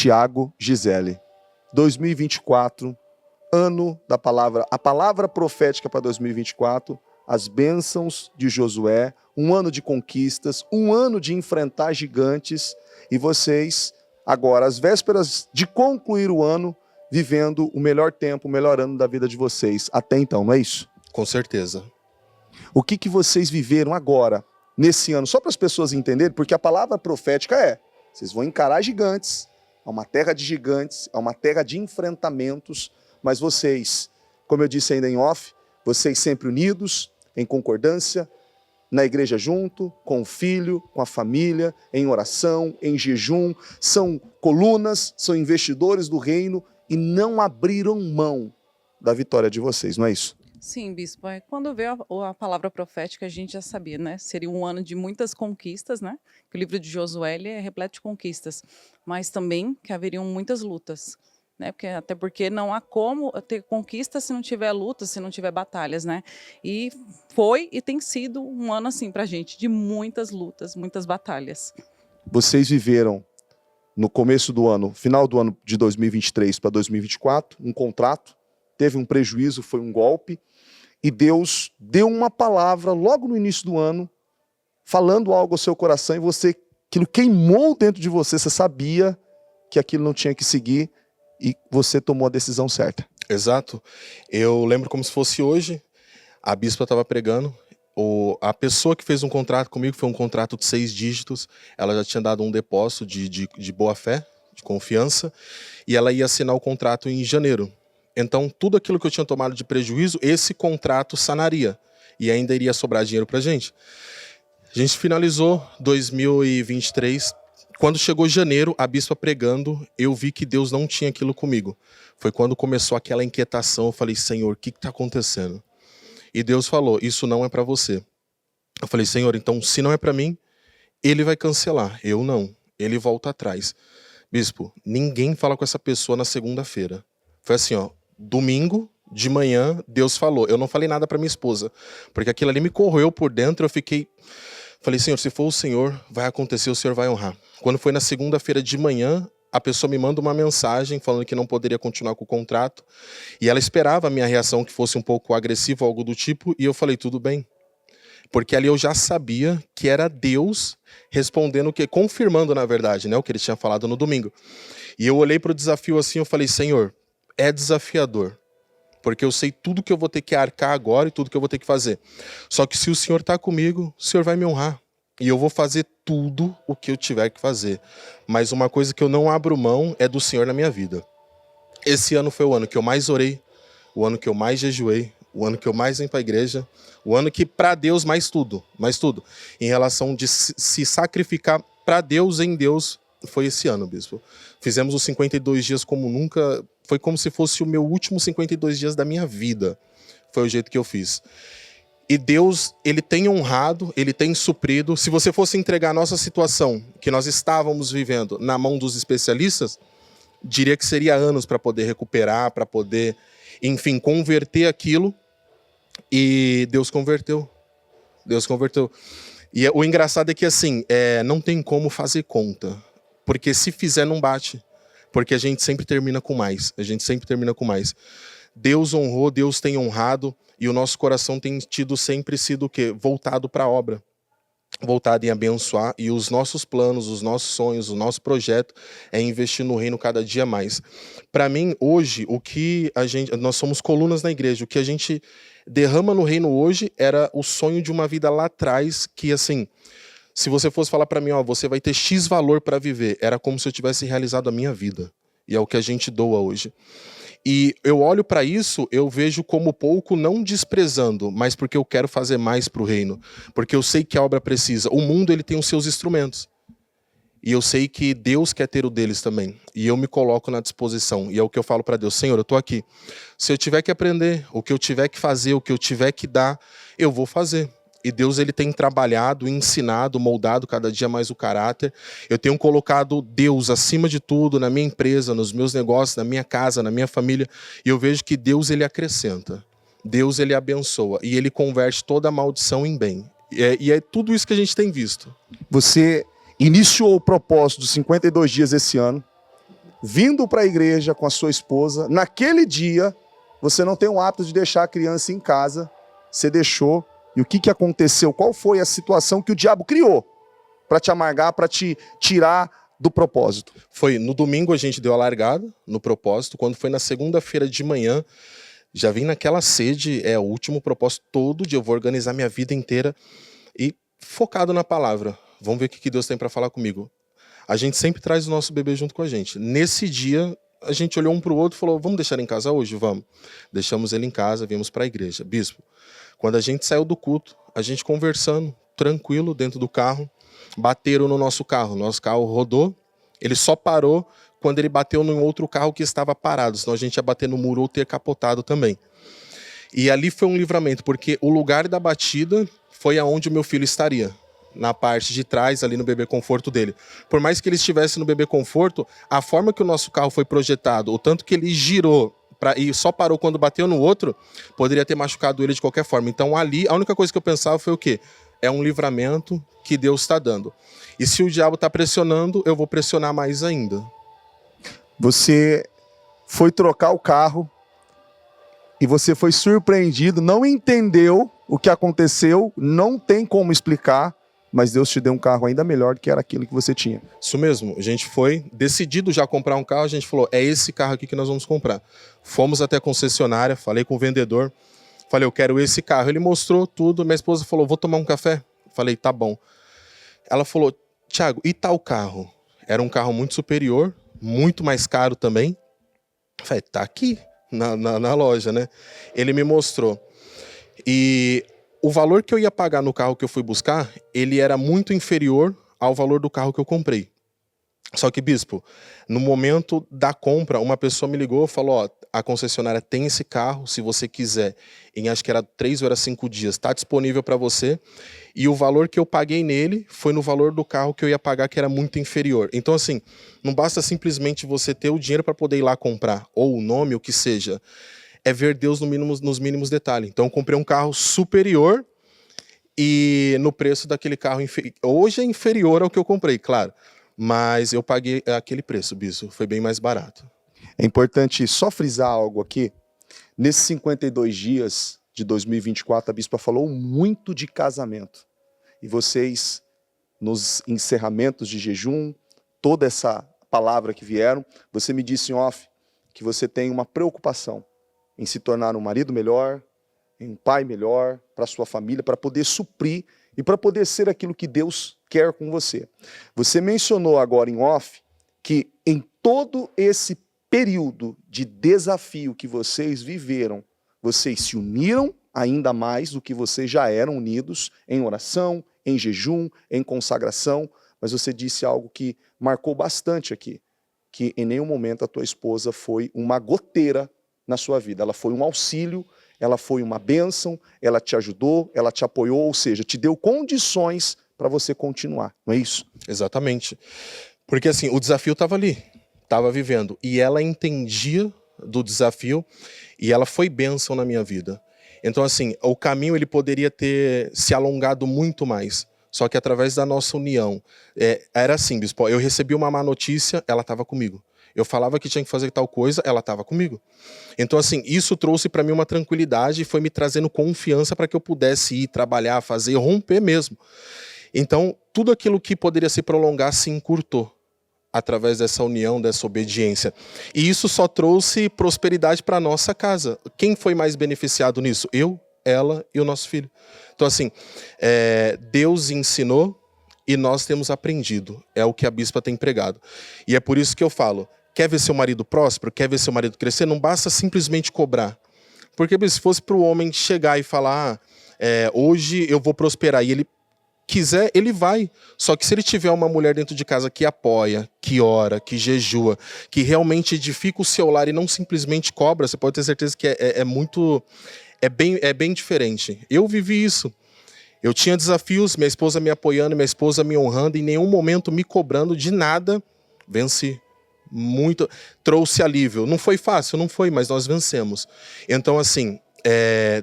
Tiago Gisele. 2024, ano da palavra, a palavra profética para 2024, as bênçãos de Josué, um ano de conquistas, um ano de enfrentar gigantes, e vocês, agora, às vésperas de concluir o ano, vivendo o melhor tempo, o melhor ano da vida de vocês, até então, não é isso? Com certeza. O que vocês viveram agora, nesse ano, só para as pessoas entenderem, porque a palavra profética vocês vão encarar gigantes, é uma terra de gigantes, é uma terra de enfrentamentos, mas vocês, como eu disse ainda em off, vocês sempre unidos, em concordância, na igreja junto, com o filho, com a família, em oração, em jejum, são colunas, são investidores do reino e não abriram mão da vitória de vocês, não é isso? Sim, bispo. Quando veio a palavra profética, a gente já sabia, né? Seria um ano de muitas conquistas, né? Que o livro de Josué ele é repleto de conquistas, mas também que haveriam muitas lutas, né? Até porque não há como ter conquista se não tiver lutas, se não tiver batalhas, né? E foi e tem sido um ano assim para a gente, de muitas lutas, muitas batalhas. Vocês viveram no começo do ano, final do ano de 2023 para 2024, um contrato, teve um prejuízo, foi um golpe, e Deus deu uma palavra logo no início do ano, falando algo ao seu coração, e aquilo queimou dentro de você, você sabia que aquilo não tinha que seguir, e você tomou a decisão certa. Exato. Eu lembro como se fosse hoje, a bispa estava pregando, a pessoa que fez um contrato comigo, foi um contrato de 6 dígitos, ela já tinha dado um depósito de boa fé, de confiança, e ela ia assinar o contrato em janeiro. Então, tudo aquilo que eu tinha tomado de prejuízo, esse contrato sanaria. E ainda iria sobrar dinheiro pra gente. A gente finalizou 2023. Quando chegou janeiro, a bispa pregando, eu vi que Deus não tinha aquilo comigo. Foi quando começou aquela inquietação. Eu falei, Senhor, o que está acontecendo? E Deus falou, isso não é para você. Eu falei, Senhor, então se não é para mim, Ele vai cancelar. Eu não. Ele volta atrás. Bispo, ninguém fala com essa pessoa na segunda-feira. Foi assim, ó. Domingo, de manhã, Deus falou. Eu não falei nada para minha esposa, porque aquilo ali me corroeu por dentro. Eu falei, Senhor, se for o Senhor, vai acontecer, o Senhor vai honrar. Quando foi na segunda-feira de manhã, a pessoa me manda uma mensagem falando que não poderia continuar com o contrato, e ela esperava a minha reação que fosse um pouco agressiva, algo do tipo, e eu falei, tudo bem. Porque ali eu já sabia que era Deus respondendo, confirmando, na verdade, né, o que ele tinha falado no domingo. E eu olhei para o desafio assim, eu falei, Senhor, é desafiador, porque eu sei tudo que eu vou ter que arcar agora e tudo que eu vou ter que fazer. Só que se o Senhor está comigo, o Senhor vai me honrar. E eu vou fazer tudo o que eu tiver que fazer. Mas uma coisa que eu não abro mão é do Senhor na minha vida. Esse ano foi o ano que eu mais orei, o ano que eu mais jejuei, o ano que eu mais vim para a igreja, o ano que para Deus mais tudo. Em relação de se sacrificar para Deus, em Deus, foi esse ano, bispo. Fizemos os 52 dias como nunca. Foi como se fosse o meu último 52 dias da minha vida. Foi o jeito que eu fiz. E Deus, Ele tem honrado, Ele tem suprido. Se você fosse entregar a nossa situação, que nós estávamos vivendo, na mão dos especialistas, diria que seria anos para poder recuperar, para poder, enfim, converter aquilo. E Deus converteu. Deus converteu. E o engraçado é que, assim, não tem como fazer conta. Porque se fizer, não bate. Porque a gente sempre termina com mais. Deus honrou, Deus tem honrado, e o nosso coração tem sempre sido o quê? Voltado para a obra. Voltado em abençoar, e os nossos planos, os nossos sonhos, o nosso projeto é investir no reino cada dia mais. Para mim, hoje, nós somos colunas na igreja, o que a gente derrama no reino hoje era o sonho de uma vida lá atrás, que assim, se você fosse falar para mim, ó, você vai ter X valor para viver, era como se eu tivesse realizado a minha vida. E é o que a gente doa hoje. E eu olho para isso, eu vejo como pouco, não desprezando, mas porque eu quero fazer mais para o reino. Porque eu sei que a obra precisa. O mundo, ele tem os seus instrumentos. E eu sei que Deus quer ter o deles também. E eu me coloco na disposição. E é o que eu falo para Deus, Senhor, eu estou aqui. Se eu tiver que aprender, o que eu tiver que fazer, o que eu tiver que dar, eu vou fazer. E Deus, ele tem trabalhado, ensinado, moldado cada dia mais o caráter. Eu tenho colocado Deus acima de tudo na minha empresa, nos meus negócios, na minha casa, na minha família. E eu vejo que Deus, ele acrescenta. Deus, ele abençoa. E ele converte toda a maldição em bem. E é tudo isso que a gente tem visto. Você iniciou o propósito dos 52 dias esse ano, vindo para a igreja com a sua esposa, naquele dia, você não tem o hábito de deixar a criança em casa, você deixou, e o que aconteceu? Qual foi a situação que o diabo criou para te amargar, para te tirar do propósito? Foi no domingo a gente deu a largada no propósito, quando foi na segunda-feira de manhã, já vim naquela sede, o último propósito, todo dia eu vou organizar minha vida inteira e focado na palavra. Vamos ver o que Deus tem para falar comigo. A gente sempre traz o nosso bebê junto com a gente. Nesse dia, a gente olhou um para o outro e falou, vamos deixar ele em casa hoje? Vamos. Deixamos ele em casa, viemos para a igreja. Bispo, quando a gente saiu do culto, a gente conversando, tranquilo, dentro do carro, bateram no nosso carro rodou, ele só parou quando ele bateu num outro carro que estava parado, senão a gente ia bater no muro ou ter capotado também. E ali foi um livramento, porque o lugar da batida foi aonde o meu filho estaria, na parte de trás, ali no bebê conforto dele. Por mais que ele estivesse no bebê conforto, a forma que o nosso carro foi projetado, o tanto que ele girou e só parou quando bateu no outro, poderia ter machucado ele de qualquer forma. Então ali, a única coisa que eu pensava foi o quê? É um livramento que Deus está dando. E se o diabo está pressionando, eu vou pressionar mais ainda. Você foi trocar o carro e você foi surpreendido, não entendeu o que aconteceu, não tem como explicar, mas Deus te deu um carro ainda melhor do que era aquilo que você tinha. Isso mesmo, a gente foi decidido já comprar um carro, a gente falou, é esse carro aqui que nós vamos comprar. Fomos até a concessionária, falei com o vendedor, falei, eu quero esse carro. Ele mostrou tudo, minha esposa falou, vou tomar um café? Falei, tá bom. Ela falou, Thiago, e tal carro? Era um carro muito superior, muito mais caro também. Falei, tá aqui na loja, né? Ele me mostrou. E o valor que eu ia pagar no carro que eu fui buscar, ele era muito inferior ao valor do carro que eu comprei. Só que, bispo, no momento da compra, uma pessoa me ligou e falou, ó, a concessionária tem esse carro, se você quiser, em acho que era 3 ou era 5 dias, está disponível para você. E o valor que eu paguei nele foi no valor do carro que eu ia pagar, que era muito inferior. Então, assim, não basta simplesmente você ter o dinheiro para poder ir lá comprar, ou o nome, o que seja. É ver Deus nos mínimos detalhes. Então, eu comprei um carro superior e no preço daquele carro, hoje é inferior ao que eu comprei, claro. Mas eu paguei aquele preço, bispo, foi bem mais barato. É importante só frisar algo aqui. Nesses 52 dias de 2024, a bispa falou muito de casamento. E vocês, nos encerramentos de jejum, toda essa palavra que vieram, você me disse em off que você tem uma preocupação em se tornar um marido melhor, um pai melhor para sua família, para poder suprir e para poder ser aquilo que Deus quer com você. Você mencionou agora em off que em todo esse período de desafio que vocês viveram, vocês se uniram ainda mais do que vocês já eram unidos em oração, em jejum, em consagração, mas você disse algo que marcou bastante aqui, que em nenhum momento a tua esposa foi uma goteira na sua vida, ela foi um auxílio, ela foi uma bênção, ela te ajudou, ela te apoiou, ou seja, te deu condições para você continuar, não é isso? Exatamente. Porque assim, o desafio estava ali, estava vivendo, e ela entendia do desafio, e ela foi bênção na minha vida. Então assim, o caminho ele poderia ter se alongado muito mais, só que através da nossa união. Era assim, bispo, eu recebi uma má notícia, ela estava comigo. Eu falava que tinha que fazer tal coisa, ela estava comigo. Então, assim, isso trouxe para mim uma tranquilidade e foi me trazendo confiança para que eu pudesse ir trabalhar, fazer, romper mesmo. Então, tudo aquilo que poderia se prolongar se encurtou através dessa união, dessa obediência. E isso só trouxe prosperidade para a nossa casa. Quem foi mais beneficiado nisso? Eu, ela e o nosso filho. Então, assim, Deus ensinou e nós temos aprendido. É o que a bispa tem pregado. E é por isso que eu falo, quer ver seu marido próspero? Quer ver seu marido crescer? Não basta simplesmente cobrar. Porque se fosse para o homem chegar e falar, hoje eu vou prosperar, e ele quiser, ele vai. Só que se ele tiver uma mulher dentro de casa que apoia, que ora, que jejua, que realmente edifica o seu lar e não simplesmente cobra, você pode ter certeza que é bem diferente. Eu vivi isso. Eu tinha desafios, minha esposa me apoiando, minha esposa me honrando, em nenhum momento me cobrando de nada, venci. Muito, trouxe alívio. Não foi fácil, não foi, mas nós vencemos. Então, assim,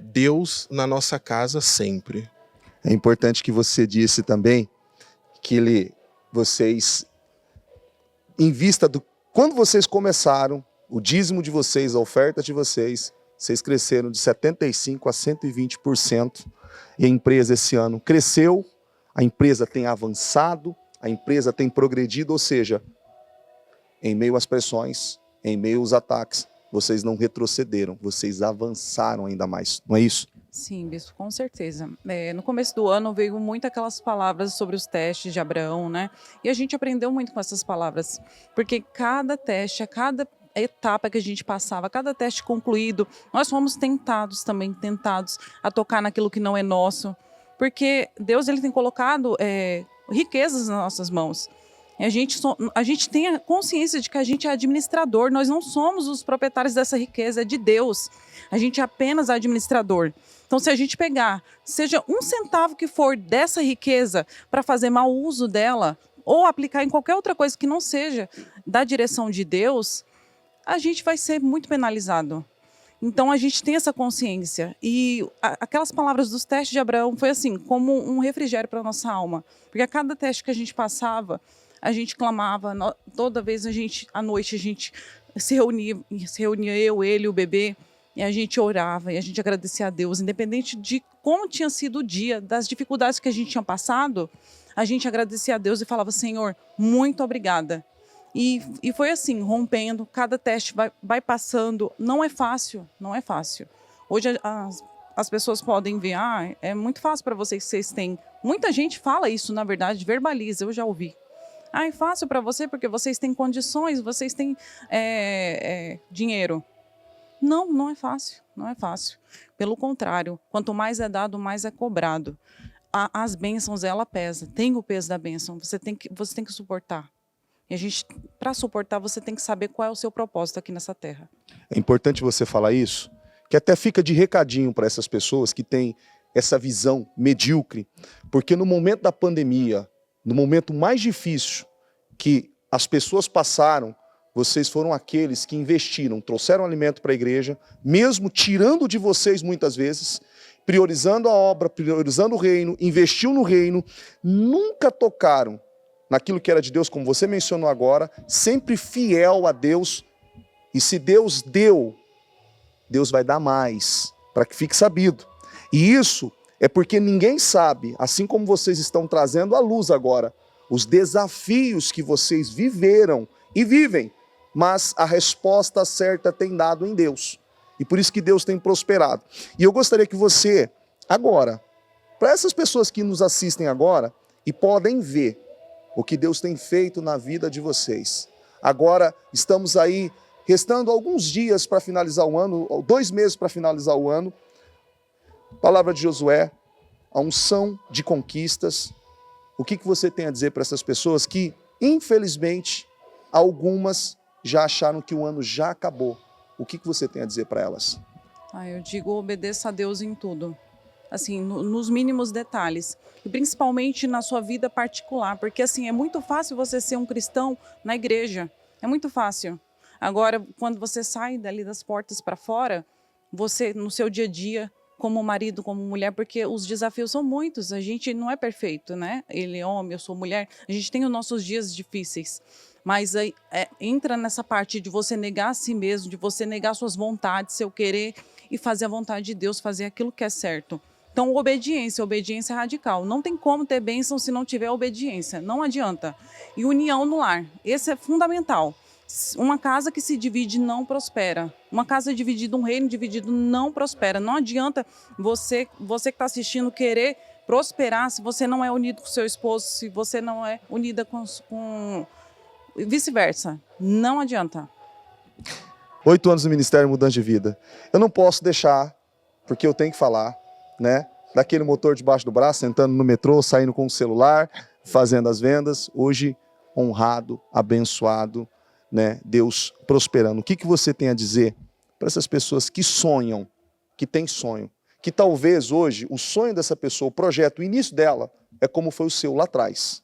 Deus na nossa casa sempre. É importante que você disse também que vocês, em vista Quando vocês começaram, o dízimo de vocês, a oferta de vocês cresceram de 75% a 120%. E a empresa esse ano cresceu, a empresa tem avançado, a empresa tem progredido, ou seja, em meio às pressões, em meio aos ataques, vocês não retrocederam, vocês avançaram ainda mais, não é isso? Sim, bispo, com certeza. No começo do ano veio muito aquelas palavras sobre os testes de Abraão, né? E a gente aprendeu muito com essas palavras, porque cada teste, a cada etapa que a gente passava, cada teste concluído, nós fomos tentados a tocar naquilo que não é nosso, porque Deus ele tem colocado riquezas nas nossas mãos. E a gente tem a consciência de que a gente é administrador, nós não somos os proprietários dessa riqueza, é de Deus. A gente é apenas administrador. Então, se a gente pegar, seja um centavo que for dessa riqueza para fazer mau uso dela, ou aplicar em qualquer outra coisa que não seja da direção de Deus, a gente vai ser muito penalizado. Então, a gente tem essa consciência. E aquelas palavras dos testes de Abraão foi assim, como um refrigério para a nossa alma. Porque a cada teste que a gente passava, a gente clamava, toda vez à noite a gente se reunia eu, ele, o bebê, e a gente orava, e a gente agradecia a Deus, independente de como tinha sido o dia, das dificuldades que a gente tinha passado, a gente agradecia a Deus e falava, Senhor, muito obrigada. E foi assim, rompendo, cada teste vai passando, não é fácil, não é fácil. Hoje as pessoas podem ver, é muito fácil para vocês têm. Muita gente fala isso, na verdade, verbaliza, eu já ouvi. É fácil para você porque vocês têm condições, vocês têm dinheiro. Não, não é fácil, não é fácil. Pelo contrário, quanto mais é dado, mais é cobrado. As bênçãos, ela pesa, tem o peso da bênção, você tem que suportar. E para suportar, você tem que saber qual é o seu propósito aqui nessa terra. É importante você falar isso, que até fica de recadinho para essas pessoas que têm essa visão medíocre, porque no momento da pandemia, no momento mais difícil que as pessoas passaram, vocês foram aqueles que investiram, trouxeram alimento para a igreja, mesmo tirando de vocês muitas vezes, priorizando a obra, priorizando o reino, investiu no reino, nunca tocaram naquilo que era de Deus, como você mencionou agora, sempre fiel a Deus. E se Deus deu, Deus vai dar mais, para que fique sabido. E isso é porque ninguém sabe, assim como vocês estão trazendo à luz agora, os desafios que vocês viveram e vivem, mas a resposta certa tem dado em Deus. E por isso que Deus tem prosperado. E eu gostaria que você, agora, para essas pessoas que nos assistem agora e podem ver o que Deus tem feito na vida de vocês. Agora estamos aí, restando alguns dias para finalizar o ano, 2 meses para finalizar o ano. Palavra de Josué, a unção de conquistas. O que você tem a dizer para essas pessoas que, infelizmente, algumas já acharam que o ano já acabou? O que você tem a dizer para elas? Eu digo, obedeça a Deus em tudo. Assim, nos mínimos detalhes. E principalmente na sua vida particular. Porque assim, é muito fácil você ser um cristão na igreja. É muito fácil. Agora, quando você sai dali das portas para fora, você, no seu dia a dia, como marido, como mulher, porque os desafios são muitos, a gente não é perfeito, né? Ele é homem, eu sou mulher, a gente tem os nossos dias difíceis, mas aí entra nessa parte de você negar a si mesmo, de você negar suas vontades, seu querer e fazer a vontade de Deus, fazer aquilo que é certo. Então, obediência radical. Não tem como ter bênção se não tiver obediência, não adianta. E união no lar, esse é fundamental. Uma casa que se divide não prospera. Uma casa dividida, um reino dividido não prospera. Não adianta você que está assistindo querer prosperar se você não é unido com seu esposo, se você não é unida com vice-versa. Não adianta. 8 anos no Ministério Mudança de Vida. Eu não posso deixar, porque eu tenho que falar, né? Daquele motor debaixo do braço, sentando no metrô, saindo com o celular, fazendo as vendas. Hoje, honrado, abençoado, né? Deus prosperando. O que você tem a dizer para essas pessoas que sonham, que têm sonho? Que talvez hoje o sonho dessa pessoa, o projeto, o início dela é como foi o seu lá atrás.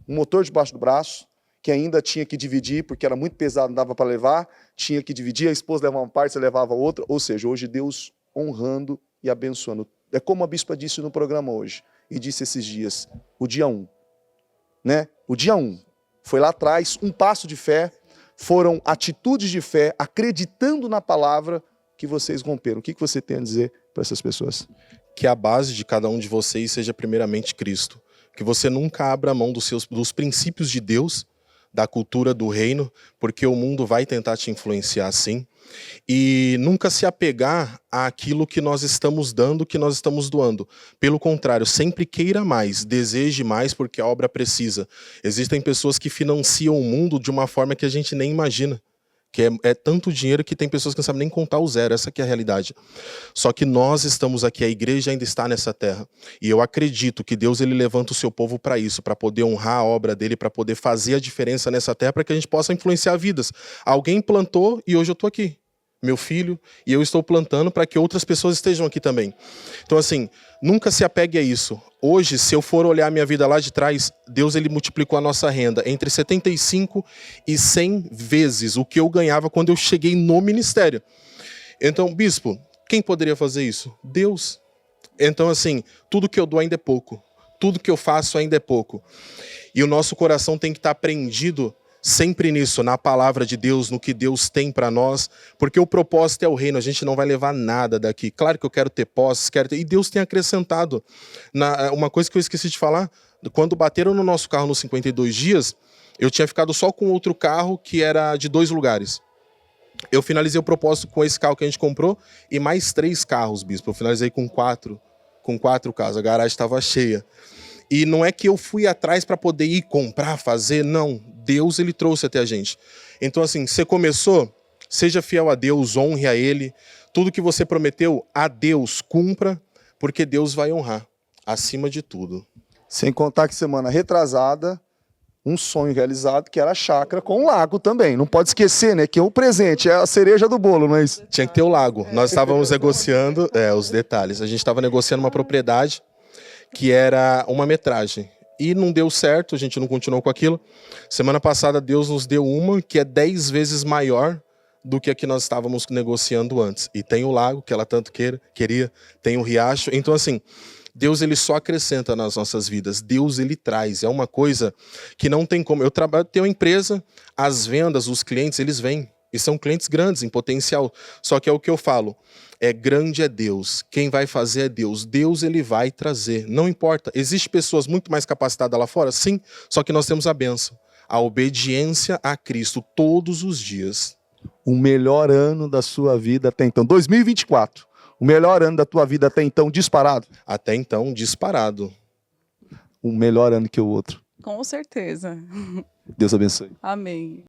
Um motor debaixo do braço, que ainda tinha que dividir, porque era muito pesado, não dava para levar, tinha que dividir, a esposa levava uma parte, você levava outra. Ou seja, hoje Deus honrando e abençoando. É como a bispa disse no programa hoje, e disse esses dias, o dia 1. Né? O dia 1. Foi lá atrás, um passo de fé, foram atitudes de fé, acreditando na palavra, que vocês romperam? O que você tem a dizer para essas pessoas? Que a base de cada um de vocês seja primeiramente Cristo. Que você nunca abra mão dos princípios de Deus, da cultura do reino, porque o mundo vai tentar te influenciar sim. E nunca se apegar àquilo que nós estamos dando, que nós estamos doando. Pelo contrário, sempre queira mais, deseje mais, porque a obra precisa. Existem pessoas que financiam o mundo de uma forma que a gente nem imagina. Que é tanto dinheiro que tem pessoas que não sabem nem contar o zero, essa que é a realidade. Só que nós estamos aqui, a igreja ainda está nessa terra. E eu acredito que Deus ele levanta o seu povo para isso, para poder honrar a obra dele, para poder fazer a diferença nessa terra, para que a gente possa influenciar vidas. Alguém plantou e hoje eu estou aqui. Meu filho, e eu estou plantando para que outras pessoas estejam aqui também. Então assim, nunca se apegue a isso. Hoje, se eu for olhar a minha vida lá de trás, Deus ele multiplicou a nossa renda entre 75 e 100 vezes o que eu ganhava quando eu cheguei no ministério. Então, bispo, quem poderia fazer isso? Deus. Então assim, tudo que eu dou ainda é pouco. Tudo que eu faço ainda é pouco. E o nosso coração tem que estar prendido sempre nisso, na palavra de Deus, no que Deus tem para nós, porque o propósito é o reino, a gente não vai levar nada daqui. Claro que eu quero ter posses, e Deus tem acrescentado. Uma coisa que eu esqueci de falar, quando bateram no nosso carro nos 52 dias, eu tinha ficado só com outro carro que era de 2 lugares. Eu finalizei o propósito com esse carro que a gente comprou e mais 3 carros, bispo. Eu finalizei com 4 carros, a garagem estava cheia. E não é que eu fui atrás para poder ir comprar, fazer, não. Deus, ele trouxe até a gente. Então, assim, você começou, seja fiel a Deus, honre a Ele. Tudo que você prometeu a Deus, cumpra, porque Deus vai honrar, acima de tudo. Sem contar que semana retrasada, um sonho realizado, que era a chácara com um lago também. Não pode esquecer, né? Que é o presente, é a cereja do bolo, mas... Tinha que ter o lago. Nós estávamos negociando os detalhes. A gente estava negociando uma propriedade que era uma metragem. E não deu certo, a gente não continuou com aquilo. Semana passada Deus nos deu uma que é 10 vezes maior do que a que nós estávamos negociando antes. E tem o lago, que ela tanto queria, tem o riacho. Então assim, Deus ele só acrescenta nas nossas vidas. Deus ele traz. É uma coisa que não tem como. Eu tenho uma empresa, as vendas, os clientes, eles vêm. E são clientes grandes, em potencial. Só que é o que eu falo. Grande é Deus. Quem vai fazer é Deus. Deus ele vai trazer. Não importa. Existem pessoas muito mais capacitadas lá fora? Sim. Só que nós temos a bênção. A obediência a Cristo todos os dias. O melhor ano da sua vida até então. 2024. O melhor ano da tua vida até então, disparado? Até então, disparado. Um melhor ano que o outro. Com certeza. Deus abençoe. Amém.